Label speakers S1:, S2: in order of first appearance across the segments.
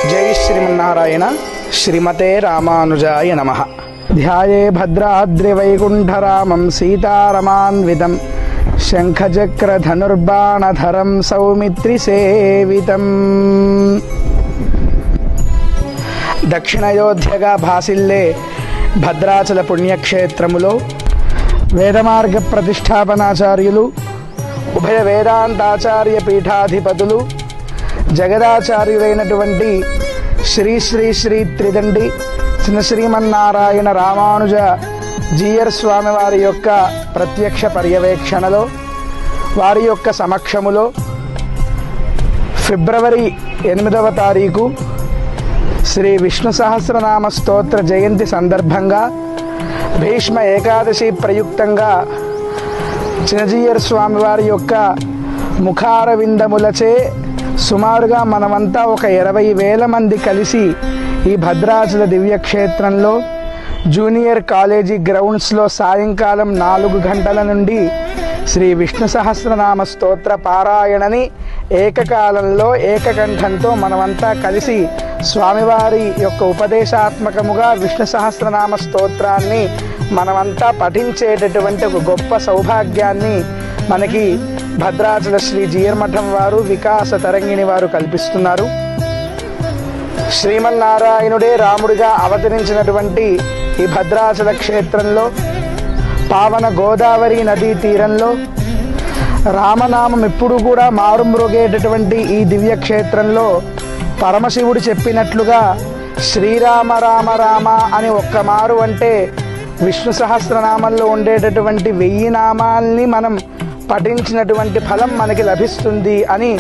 S1: జై శ్రీమన్నారాయణ. శ్రీమతే రామానుజాయ నమః. ధ్యాయే భద్రాద్రివైకుంఠరామం సీతారమాన్వితం శంఖచక్రధనుర్బాణధరం సౌమిత్రిసేవితం. దక్షిణాయోధ్యగా భాసిల్లే భద్రాచల పుణ్యక్షేత్రములో వేదమార్గ ప్రతిష్టాపనాచార్యులు, ఉభయ వేదాంతాచార్య పీఠాధిపతులు, జగదాచార్యులైనటువంటి శ్రీ శ్రీ శ్రీ త్రిదండి చిన్న శ్రీమన్నారాయణ రామానుజ జీయర్ స్వామి వారి యొక్క ప్రత్యక్ష పర్యవేక్షణలో, వారి యొక్క సమక్షములో ఫిబ్రవరి 8వ తారీఖు శ్రీ విష్ణు సహస్రనామ స్తోత్ర జయంతి సందర్భంగా భీష్మ ఏకాదశి ప్రయుక్తంగా చిన్నజీయర్ స్వామి వారి యొక్క ముఖారవిందములచే సుమారుగా మనమంతా ఒక 20,000 మంది కలిసి ఈ భద్రాచల దివ్యక్షేత్రంలో జూనియర్ కాలేజీ గ్రౌండ్స్లో సాయంకాలం 4 గంటల నుండి శ్రీ విష్ణు సహస్రనామ స్తోత్ర పారాయణని ఏకకాలంలో ఏకకంఠంతో మనమంతా కలిసి స్వామివారి యొక్క ఉపదేశాత్మకముగా విష్ణు సహస్రనామ స్తోత్రాన్ని మనమంతా పఠించేటటువంటి ఒక గొప్ప సౌభాగ్యాన్ని మనకి భద్రాచల శ్రీ జీయర్ మఠం వారు, వికాస తరంగిణి వారు కల్పిస్తున్నారు. శ్రీమన్నారాయణుడే రాముడిగా అవతరించినటువంటి ఈ భద్రాచల క్షేత్రంలో, పావన గోదావరి నదీ తీరంలో రామనామం ఎప్పుడు కూడా మారుమ్రోగేటటువంటి ఈ దివ్య క్షేత్రంలో పరమశివుడు చెప్పినట్లుగా శ్రీరామ రామ రామ అని ఒక్క మారు అంటే విష్ణు సహస్రనామంలో ఉండేటటువంటి 1000 నామాల్ని మనం పఠించినటువంటి ఫలం మనకి లభిస్తుంది అని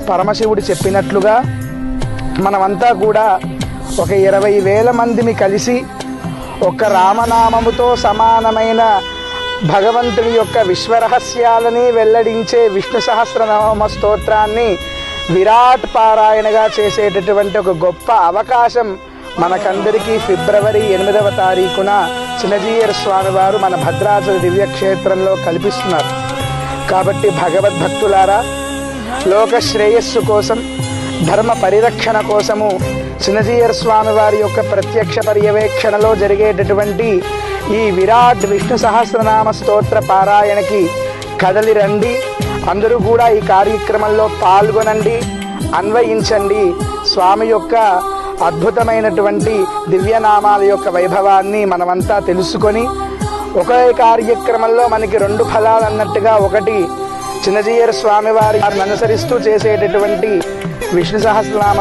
S1: పరమశివుడు చెప్పినట్లుగా మనమంతా కూడా ఒక 20,000 మందిని కలిసి ఒక రామనామముతో సమానమైన భగవంతుడి యొక్క విశ్వరహస్యాలని వెల్లడించే విష్ణు సహస్రనామ స్తోత్రాన్ని విరాట్ పారాయణగా చేసేటటువంటి ఒక గొప్ప అవకాశం మనకందరికీ ఫిబ్రవరి 8వ తారీఖున చిన్నజీయర్ స్వామి వారు మన భద్రాచల దివ్యక్షేత్రంలో కల్పిస్తున్నారు. కాబట్టి భగవద్భక్తులారా, లోక శ్రేయస్సు కోసం, ధర్మ పరిరక్షణ కోసము చిన్నజీయర్ స్వామి వారి యొక్క ప్రత్యక్ష పర్యవేక్షణలో జరిగేటటువంటి ఈ విరాట్ విష్ణు సహస్రనామ స్తోత్ర పారాయణకి కదలి రండి. అందరూ కూడా ఈ కార్యక్రమంలో పాల్గొనండి, అన్వయించండి. స్వామి యొక్క అద్భుతమైనటువంటి దివ్యనామాల యొక్క వైభవాన్ని మనమంతా తెలుసుకొని ఒకే కార్యక్రమంలో మనకి 2 ఫలాలు అన్నట్టుగా, ఒకటి చిన్నజీయర్ స్వామి వారిని అనుసరిస్తూ చేసేటటువంటి విష్ణు సహస్రనామ